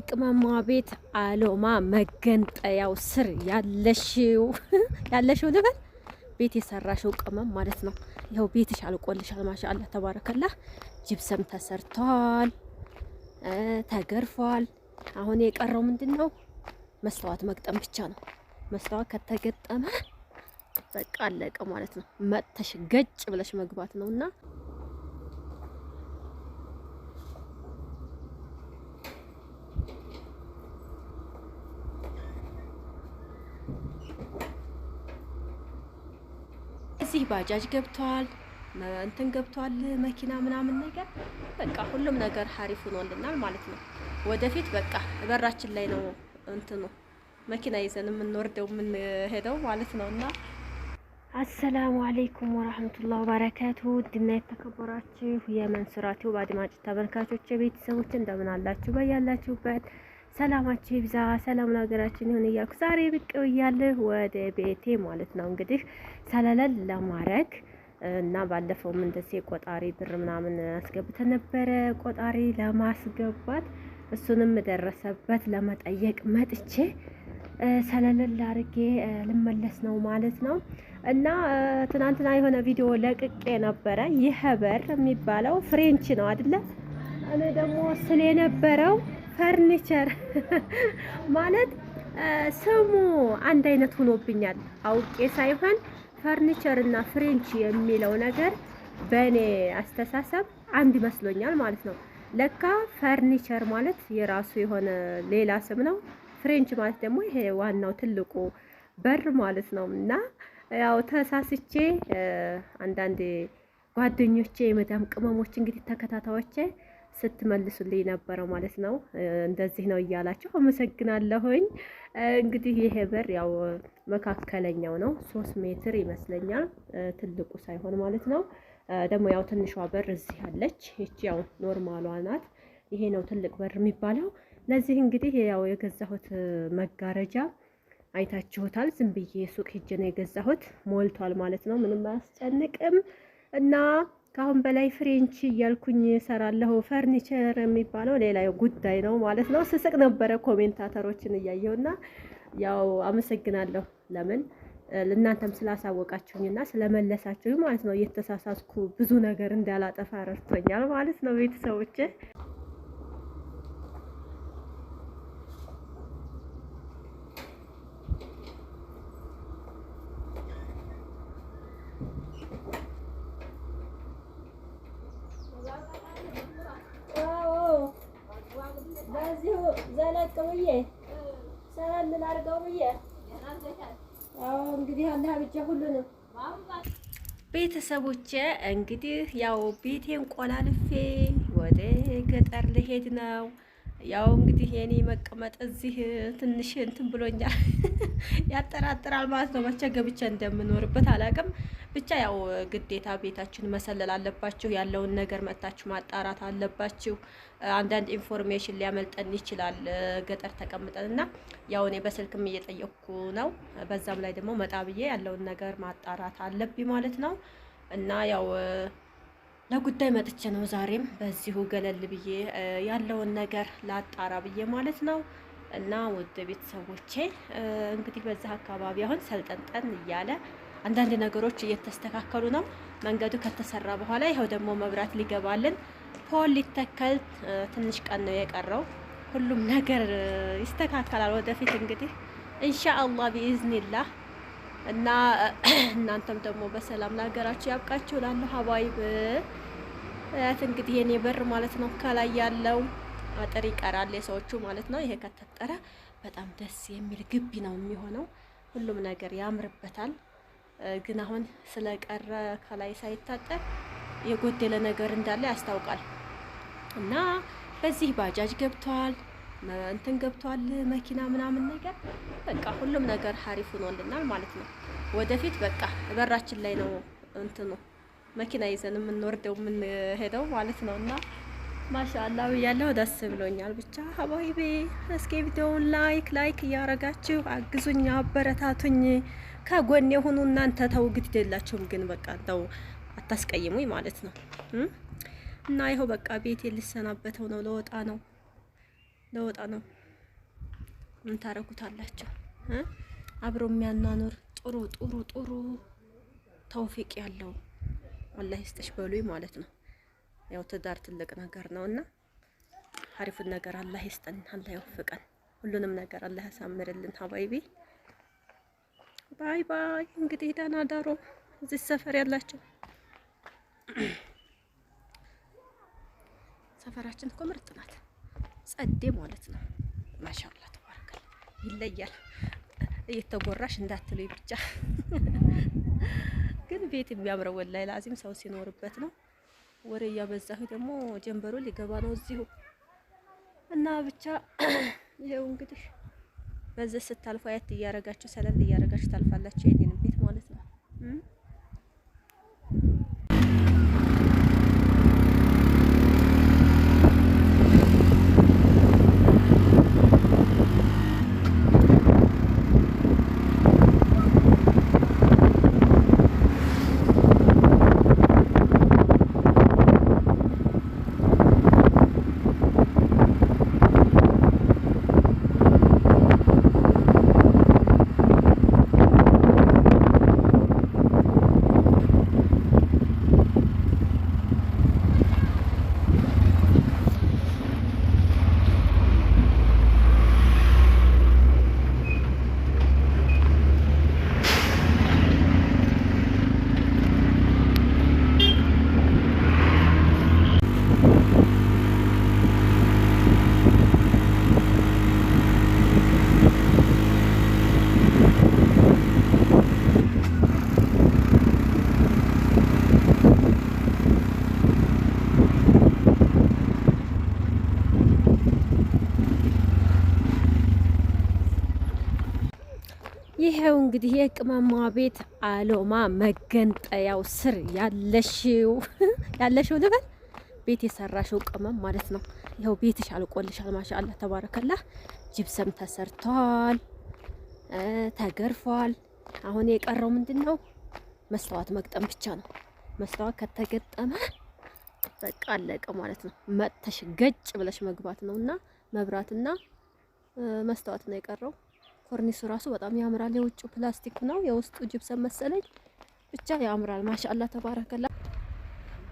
ቅመሟ ቤት አሎማ መገንጠያው ስር ያለሽው ልበል ቤት የሰራሽው ቅመም ማለት ነው። ይኸው ቤትሽ አልቆልሻል። ማሻአላህ ተባረከላህ። ጅብሰም ተሰርቷል፣ ተገርፏል። አሁን የቀረው ምንድነው? መስተዋት መግጠም ብቻ ነው። መስተዋት ከተገጠመ በቃ አለቀ ማለት ነው። መጥተሽ ገጭ ብለሽ መግባት ነውና እዚህ ባጃጅ ገብቷል፣ እንትን ገብቷል፣ መኪና ምናምን ነገር በቃ ሁሉም ነገር ሀሪፍ ሆኖልናል ማለት ነው። ወደፊት በቃ በራችን ላይ ነው እንትኑ መኪና ይዘን የምንወርደው የምንሄደው ማለት ነውና አሰላሙ አለይኩም ወራህመቱላሂ ወበረካቱ። ድና የተከበራችሁ የመንሱራቲው አድማጭ ተመልካቾች ቤተሰቦች እንደምን አላችሁ? በያላችሁበት ሰላማችሁ ይብዛ፣ ሰላም ለሀገራችን ይሁን እያልኩ ዛሬ ብቅ ብያለሁ ወደ ቤቴ ማለት ነው። እንግዲህ ሰለለል ለማድረግ እና ባለፈውም እንደዚህ ቆጣሪ ብር ምናምን አስገብተን ነበረ ቆጣሪ ለማስገባት እሱንም ደረሰበት ለመጠየቅ መጥቼ ሰለለል አድርጌ ልመለስ ነው ማለት ነው። እና ትናንትና የሆነ ቪዲዮ ለቅቄ ነበረ። ይህ በር የሚባለው ፍሬንች ነው አይደለ? እኔ ደግሞ ስለነበረው ፈርኒቸር ማለት ስሙ አንድ አይነት ሆኖብኛል። አውቄ ሳይሆን ፈርኒቸር እና ፍሬንች የሚለው ነገር በእኔ አስተሳሰብ አንድ ይመስሎኛል ማለት ነው። ለካ ፈርኒቸር ማለት የራሱ የሆነ ሌላ ስም ነው። ፍሬንች ማለት ደግሞ ይሄ ዋናው ትልቁ በር ማለት ነው። እና ያው ተሳስቼ አንዳንድ ጓደኞቼ የመዳም ቅመሞች እንግዲህ ተከታታዮቼ ስትመልሱልኝ ነበረ ማለት ነው። እንደዚህ ነው እያላችሁ አመሰግናለሁኝ። እንግዲህ ይሄ በር ያው መካከለኛው ነው፣ 3 ሜትር ይመስለኛል፣ ትልቁ ሳይሆን ማለት ነው። ደግሞ ያው ትንሿ በር እዚህ አለች። ይቺ ያው ኖርማሏ ናት። ይሄ ነው ትልቅ በር የሚባለው። ለዚህ እንግዲህ ያው የገዛሁት መጋረጃ አይታችሁታል። ዝም ብዬ ሱቅ ሄጄ ነው የገዛሁት። ሞልቷል ማለት ነው። ምንም አያስጨንቅም። እና ካሁን በላይ ፍሬንች እያልኩኝ እሰራለሁ። ፈርኒቸር የሚባለው ሌላ ጉዳይ ነው ማለት ነው። ስስቅ ነበረ ኮሜንታተሮችን እያየሁና ያው አመሰግናለሁ። ለምን ለእናንተም ስላሳወቃችሁኝና ስለመለሳችሁ ማለት ነው። እየተሳሳትኩ ብዙ ነገር እንዳላጠፋ ረድቶኛል ማለት ነው ቤተሰቦቼ። በዚሁ ዘለቅ ብዬ ሰላም ላድርገው ብዬ አዎ እንግዲህ አላህ ብቻ ሁሉንም ቤተሰቦቼ እንግዲህ ያው ቤቴን ቆላልፌ ወደ ገጠር ልሄድ ነው። ያው እንግዲህ የኔ መቀመጥ እዚህ ትንሽ እንትን ብሎኛል ያጠራጥራል ማለት ነው። መቼ ገብቼ እንደምኖርበት አላውቅም። ብቻ ያው ግዴታ ቤታችን መሰለል አለባችሁ። ያለውን ነገር መታችሁ ማጣራት አለባችሁ። አንዳንድ ኢንፎርሜሽን ሊያመልጠን ይችላል ገጠር ተቀምጠንና ያው እኔ በስልክም እየጠየቅኩ ነው። በዛም ላይ ደግሞ መጣ ብዬ ያለውን ነገር ማጣራት አለብኝ ማለት ነው። እና ያው ለጉዳይ መጥቼ ነው ዛሬም በዚሁ ገለል ብዬ ያለውን ነገር ላጣራ ብዬ ማለት ነው። እና ወደ ቤተሰቦቼ እንግዲህ በዛ አካባቢ አሁን ሰልጠንጠን እያለ አንዳንድ ነገሮች እየተስተካከሉ ነው። መንገዱ ከተሰራ በኋላ ይኸው ደግሞ መብራት ሊገባልን ፖል ሊተከል ትንሽ ቀን ነው የቀረው። ሁሉም ነገር ይስተካከላል ወደፊት እንግዲህ ኢንሻአላህ ቢኢዝኒላህ። እና እናንተም ደግሞ በሰላም ለሀገራችሁ ያብቃችሁ እላለሁ። ሀባይብ እንግዲህ የኔ በር ማለት ነው። ከላይ ያለው አጥር ይቀራል የሰዎቹ ማለት ነው። ይሄ ከተጠረ በጣም ደስ የሚል ግቢ ነው የሚሆነው። ሁሉም ነገር ያምርበታል። ግን አሁን ስለቀረ ከላይ ሳይታጠር የጎደለ ነገር እንዳለ ያስታውቃል። እና በዚህ ባጃጅ ገብቷል፣ እንትን ገብቷል፣ መኪና ምናምን ነገር በቃ ሁሉም ነገር ሀሪፍ ሆኖልናል ማለት ነው። ወደፊት በቃ በራችን ላይ ነው እንትኑ መኪና ይዘን የምንወርደው የምንሄደው ማለት ነው። እና ማሻአላህ ብያለሁ። ደስ ብሎኛል። ብቻ ሀባይቤ እስኪ ቪዲዮውን ላይክ እያረጋችሁ አግዙኝ፣ አበረታቱኝ፣ ከጎን የሆኑ እናንተ ተው ግድ የላችሁም ግን በቃ ተው አታስቀይሙኝ ማለት ነው። እና ይኸው በቃ ቤቴ ልሰናበተው ነው፣ ለወጣ ነው። ለወጣ ነው። ምን ታረጉታላችሁ? አብሮ የሚያናኑር ጥሩ ጥሩ ጥሩ ተውፊቅ ያለው አላህ ይስጥሽ በሉኝ ማለት ነው። ያው ትዳር ትልቅ ነገር ነውና አሪፉን ነገር አላህ ይስጠን፣ አላህ ይወፍቀን፣ ሁሉንም ነገር አላህ ያሳምርልን። ሀባይቢ ባይ ባይ። እንግዲህ ደህና ዳሮ እዚህ ሰፈር ያላችሁ። ሰፈራችን እኮ ምርጥ ናት፣ ጸዴ ማለት ነው። ማሻአላ ተባረከ። ይለያል። እየተጎራሽ እንዳትሉኝ ብቻ ግን ቤት የሚያምረው ወላሂ ላዚም ሰው ሲኖርበት ነው። ወሬ እያበዛሁ ደግሞ ጀንበሩ ሊገባ ነው እዚሁ እና ብቻ ይሄው እንግዲህ በዚህ ስታልፉ አያት እያረጋችሁ ሰለል እያረጋችሁ ታልፋላችሁ የኔን ቤት ማለት ነው። ይሄው እንግዲህ የቅመማ ቤት አሎማ መገንጠያው ስር ያለሽው ልበል ቤት የሰራሽው ቅመም ማለት ነው። ይሄው ቤትሽ አልቆልሻል። ማሻአላ ተባረከላህ። ጅብሰም ተሰርቷል፣ ተገርፏል። አሁን የቀረው ምንድነው? መስተዋት መግጠም ብቻ ነው። መስተዋት ከተገጠመ በቃ አለቀ ማለት ነው። መጥተሽ ገጭ ብለሽ መግባት ነውና መብራትና መስተዋት ነው የቀረው። ኮርኒሱ ራሱ በጣም ያምራል። የውጭው ፕላስቲክ ነው፣ የውስጡ ጅብሰም መሰለኝ። ብቻ ያምራል። ማሻአላ ተባረከላ።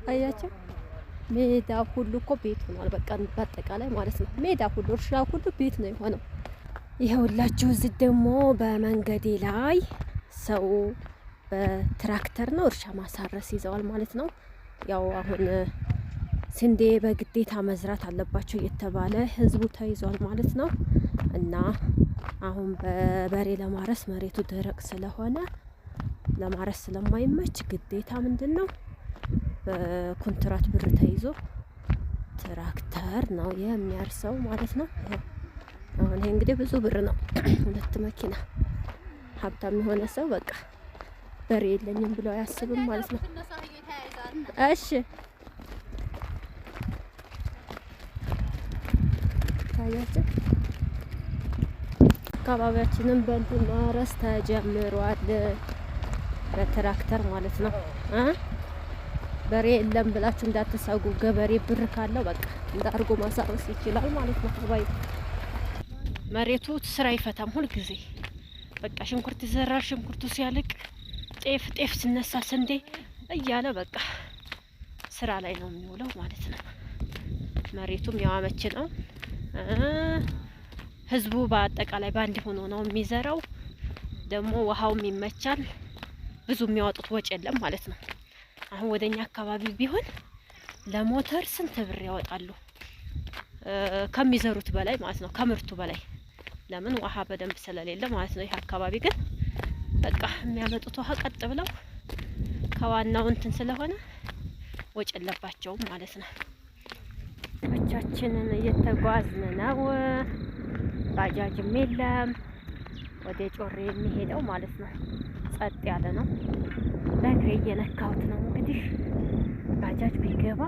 አያችሁ ሜዳ ሁሉ እኮ ቤት ሆኗል። በቃ በአጠቃላይ ማለት ነው ሜዳ ሁሉ እርሻ ሁሉ ቤት ነው የሆነው። ይኸውላችሁ እዚህ ደግሞ በመንገዴ ላይ ሰው በትራክተር ነው እርሻ ማሳረስ ይዘዋል ማለት ነው። ያው አሁን ስንዴ በግዴታ መዝራት አለባቸው እየተባለ ህዝቡ ተይዟል ማለት ነው። እና አሁን በበሬ ለማረስ መሬቱ ደረቅ ስለሆነ ለማረስ ስለማይመች ግዴታ ምንድነው በኮንትራት ብር ተይዞ ትራክተር ነው የሚያርሰው ማለት ነው። አሁን ይሄ እንግዲህ ብዙ ብር ነው። 2 መኪና። ሀብታም የሆነ ሰው በቃ በሬ የለኝም ብሎ አያስብም ማለት ነው። እሺ ታያችሁ አካባቢያችንን በእንትን ማረስ ተጀምሯል፣ በትራክተር ማለት ነው። በሬ የለም ብላችሁ እንዳትሰጉ። ገበሬ ብር ካለው በቃ እንዳርጎ ማሳረስ ይችላል ማለት ነው። ባይ መሬቱ ስራ አይፈታም ሁል ጊዜ በቃ ሽንኩርት ይዘራል፣ ሽንኩርቱ ሲያልቅ ጤፍ ሲነሳ ስንዴ እያለ በቃ ስራ ላይ ነው የሚውለው ማለት ነው። መሬቱም ያው አመች ነው። ህዝቡ በአጠቃላይ ባንድ ሆኖ ነው የሚዘራው። ደግሞ ውሃውም ይመቻል። ብዙ የሚያወጡት ወጭ የለም ማለት ነው። አሁን ወደኛ አካባቢ ቢሆን ለሞተር ስንት ብር ያወጣሉ ከሚዘሩት በላይ ማለት ነው፣ ከምርቱ በላይ። ለምን ውሃ በደንብ ስለሌለ ማለት ነው። ይሄ አካባቢ ግን በቃ የሚያመጡት ውሃ ቀጥ ብለው ከዋናው እንትን ስለሆነ ወጭ የለባቸውም ማለት ነው። ብቻችንን እየተጓዝን ነው። ባጃጅም የለም ወደ ጮሬ የሚሄደው ማለት ነው። ጸጥ ያለ ነው። በእግሬ እየነካሁት ነው። እንግዲህ ባጃጅ ቢገባ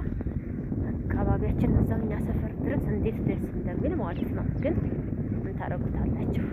አካባቢያችን እዛው እኛ ሰፈር ድረስ እንዴት ደስ እንደሚል ማለት ነው። ግን ምን ታረጉታላችሁ?